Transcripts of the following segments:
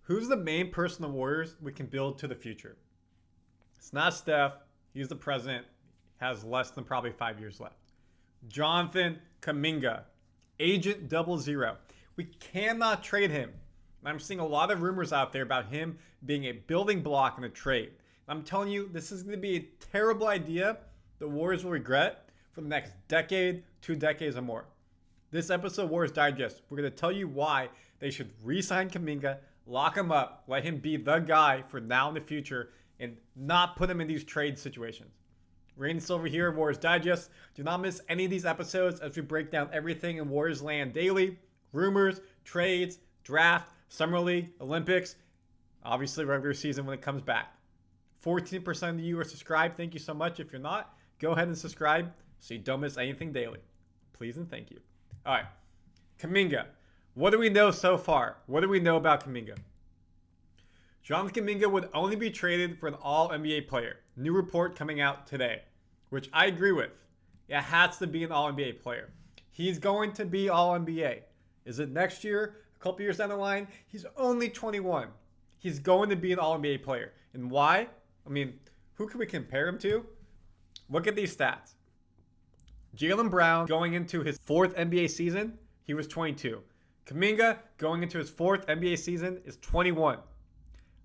Who's the main person in the Warriors we can build to the future? It's not Steph. He's the president. Has less than probably 5 years left. Jonathan Kumninga, Agent 00. We cannot trade him. I'm seeing a lot of rumors out there about him being a building block in a trade. I'm telling you, this is going to be a terrible idea the Warriors will regret for the next decade, 2 decades or more. This episode of Warriors Digest, we're going to tell you why they should re-sign Kumninga, lock him up, let him be the guy for now and the future, and not put him in these trade situations. Rain Silver here, Warriors Digest. Do not miss any of these episodes as we break down everything in Warriors land daily. Rumors, trades, draft, Summer League, Olympics, obviously regular season when it comes back. 14% of you are subscribed. Thank you so much. If you're not, go ahead and subscribe so you don't miss anything daily. Please and thank you. All right, Kumninga. What do we know so far? What do we know about Kumninga? Jonathan Kumninga would only be traded for an All-NBA player. New report coming out today, which I agree with. It has to be an All-NBA player. He's going to be All-NBA. Is it next year? A couple years down the line? He's only 21. He's going to be an All-NBA player. And why? I mean, who can we compare him to? Look at these stats. Jaylen Brown going into his 4th NBA season, he was 22. Kumninga going into his 4th NBA season is 21.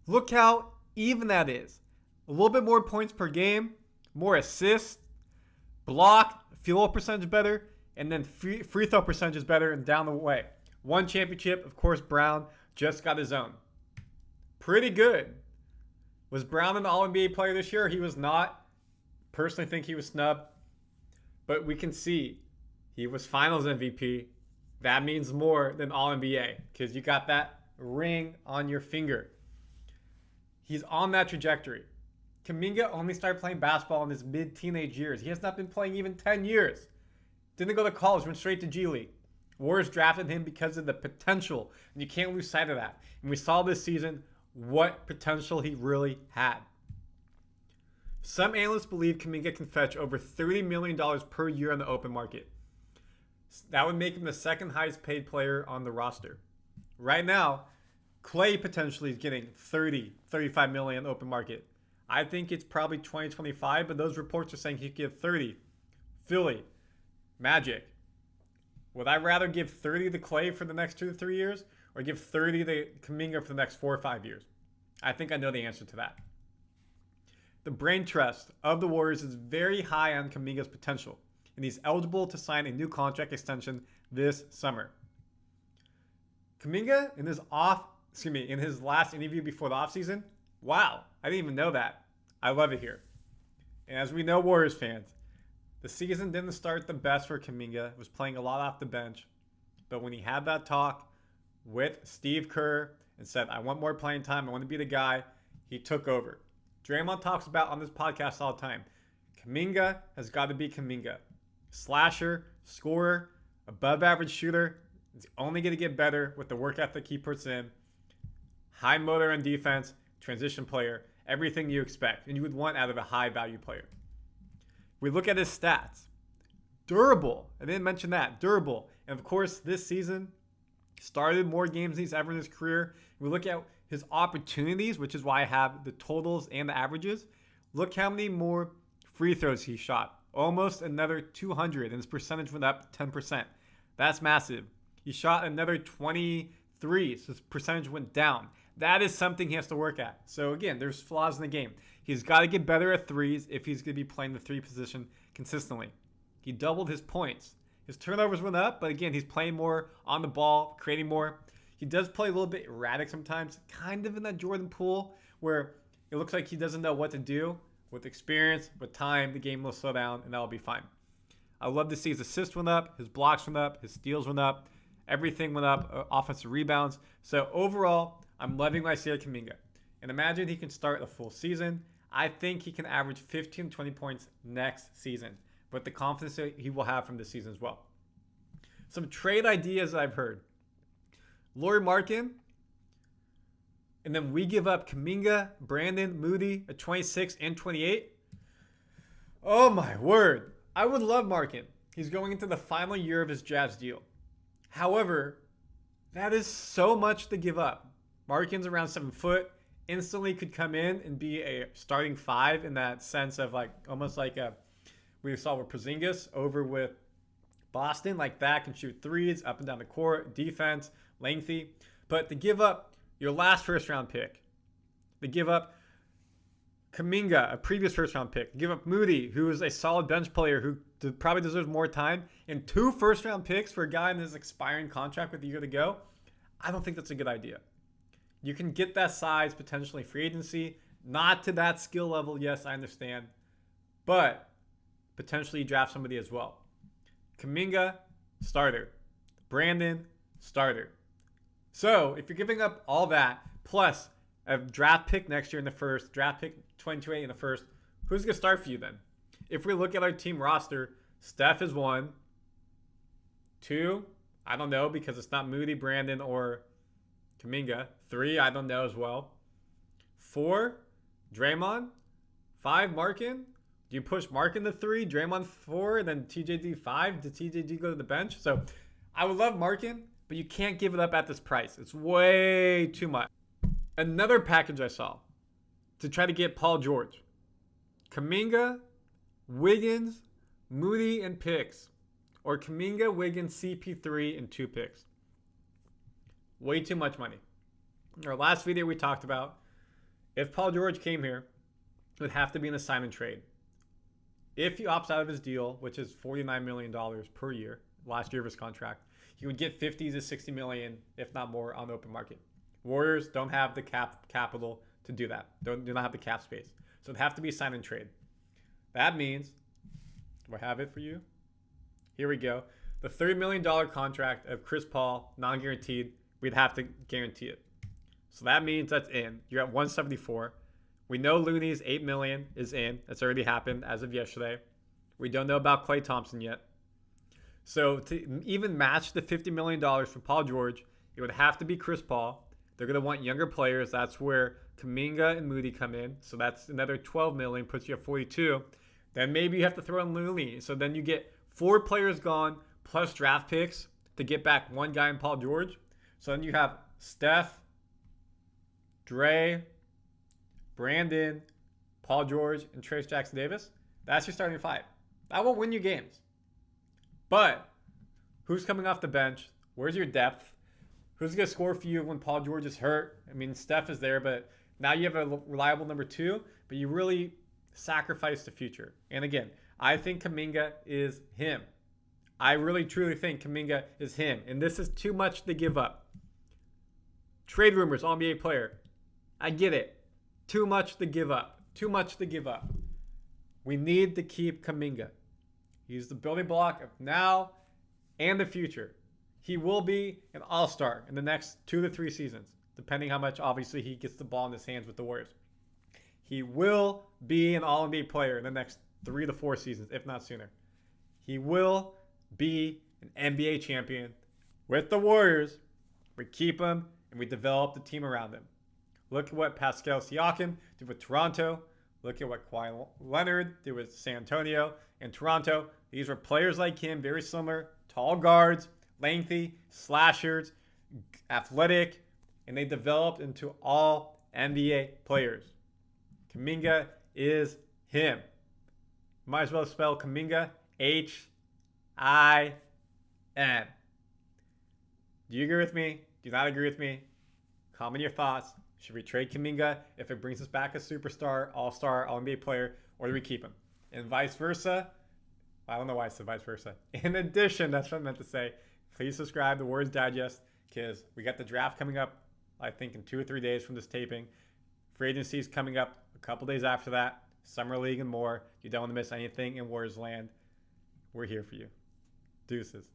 Look how even that is. A little bit more points per game, more assists, block, field goal percentage better, and then free throw percentage is better and down the way. 1 championship, of course, Brown just got his own. Pretty good. Was Brown an All-NBA player this year? He was not. Personally think he was snubbed. But we can see he was finals MVP. That means more than All-NBA because you got that ring on your finger. He's on that trajectory. Kumninga only started playing basketball in his mid-teenage years. He has not been playing even 10 years. Didn't go to college, went straight to G League. Warriors drafted him because of the potential, and you can't lose sight of that. And we saw this season what potential he really had. Some analysts believe Kumninga can fetch over $30 million per year on the open market. That would make him the second highest paid player on the roster. Right now, Clay potentially is getting 30, 35 million open market. I think it's probably 20, 25, but those reports are saying he could give 30. Philly, Magic. Would I rather give 30 to Clay for the next 2 to 3 years or give 30 to Kumninga for the next 4 or 5 years? I think I know the answer to that. The brain trust of the Warriors is very high on Kumninga's potential, and he's eligible to sign a new contract extension this summer. Kumninga in his last interview before the offseason, wow, I didn't even know that. I love it here. And as we know, Warriors fans, the season didn't start the best for Kumninga. Was playing a lot off the bench. But when he had that talk with Steve Kerr and said, I want more playing time, I want to be the guy, he took over. Draymond talks about on this podcast all the time. Kumninga has got to be Kumninga. Slasher, scorer, above average shooter. It's only going to get better with the work ethic he puts in. High motor on defense, transition player, everything you expect and you would want out of a high value player. We look at his stats. Durable. I didn't mention that. Durable. And of course, this season started more games than he's ever in his career. We look at his opportunities, which is why I have the totals and the averages. Look how many more free throws he shot. Almost another 200, and his percentage went up 10%. That's massive. He shot another 23, so his percentage went down. That is something he has to work at. So again, there's flaws in the game. He's got to get better at threes if he's going to be playing the 3 position consistently. He doubled his points. His turnovers went up, but again, he's playing more on the ball, creating more. He does play a little bit erratic sometimes, kind of in that Jordan Poole where it looks like he doesn't know what to do. With experience, with time, the game will slow down, and that'll be fine. I love to see his assists went up, his blocks went up, his steals went up, everything went up, offensive rebounds. So overall, I'm loving what I see at Kumninga. And imagine he can start a full season. I think he can average 15 to 20 points next season with the confidence that he will have from this season as well. Some trade ideas that I've heard. Lauri Markkanen, and then we give up Kumninga, Brandon, Moody at 26 and 28. Oh my word. I would love Markkanen. He's going into the final year of his Jazz deal. However, that is so much to give up. Markin's around 7 foot. Instantly could come in and be a starting 5 in that sense of like almost like a we saw with Porzingis over with Boston, like that, can shoot threes up and down the court, defense, lengthy. But to give up your last first round pick, to give up Kuminga, a previous first round pick, to give up Moody, who is a solid bench player who probably deserves more time, and 2 first round picks for a guy in his expiring contract with a year to go, I don't think that's a good idea. You can get that size potentially free agency, not to that skill level, yes, I understand, but potentially draft somebody as well. Kuminga, starter. Brandon, starter. So if you're giving up all that, plus a draft pick next year in the first, draft pick 2028 in the first, who's going to start for you then? If we look at our team roster, Steph is 1. 2, I don't know because it's not Moody, Brandon, or Kuminga. 3, I don't know as well. 4, Draymond. 5, Markin. Do you push Markin to 3, Draymond 4, and then TJD 5? Did TJD go to the bench? So I would love Markin, but you can't give it up at this price. It's way too much. Another package I saw to try to get Paul George. Kuminga, Wiggins, Moody, and picks. Or Kuminga, Wiggins, CP3, and 2 picks. Way too much money. In our last video we talked about, if Paul George came here, it would have to be in a sign and trade. If he opts out of his deal, which is $49 million per year, last year of his contract, he would get 50 to 60 million, if not more, on the open market. Warriors don't have the capital to do that. Do not have the cap space. So it'd have to be a sign and trade. That means, do I have it for you? Here we go. The $30 million contract of Chris Paul, non-guaranteed, we'd have to guarantee it. So that means that's in. You're at 174. We know Looney's $8 million is in. That's already happened as of yesterday. We don't know about Klay Thompson yet. So to even match the $50 million for Paul George, it would have to be Chris Paul. They're going to want younger players. That's where Kuminga and Moody come in. So that's another $12 million, puts you at 42. Then maybe you have to throw in Looney. So then you get 4 players gone plus draft picks to get back one guy in Paul George. So then you have Steph, Dre, Brandon, Paul George, and Trace Jackson Davis. That's your starting 5. That will win you games. But who's coming off the bench? Where's your depth? Who's going to score for you when Paul George is hurt? I mean, Steph is there, but now you have a reliable number 2, but you really sacrifice the future. And again, I think Kuminga is him. I really, truly think Kuminga is him. And this is too much to give up. Trade rumors, AllNBA Player. I get it. Too much to give up. Too much to give up. We need to keep Kuminga. He's the building block of now and the future. He will be an all-star in the next 2 to 3 seasons, depending how much, obviously, he gets the ball in his hands with the Warriors. He will be an All-NBA player in the next 3 to 4 seasons, if not sooner. He will be an NBA champion with the Warriors. We keep him, and we develop the team around him. Look at what Pascal Siakam did with Toronto. Look at what Kawhi Leonard did with San Antonio and Toronto. These were players like him, very similar, tall guards, lengthy, slashers, athletic, and they developed into all NBA players. Kuminga is him. Might as well spell Kuminga H-I-M. Do you agree with me? Do you not agree with me? Comment your thoughts. Should we trade Kuminga if it brings us back a superstar, all-star, all-NBA player, or do we keep him? And vice versa. I don't know why I said vice versa. In addition, that's what I meant to say. Please subscribe to Warriors Digest because we got the draft coming up, I think, in 2 or 3 days from this taping. Free agency is coming up a couple days after that. Summer League and more. You don't want to miss anything in Warriors land. We're here for you. Deuces.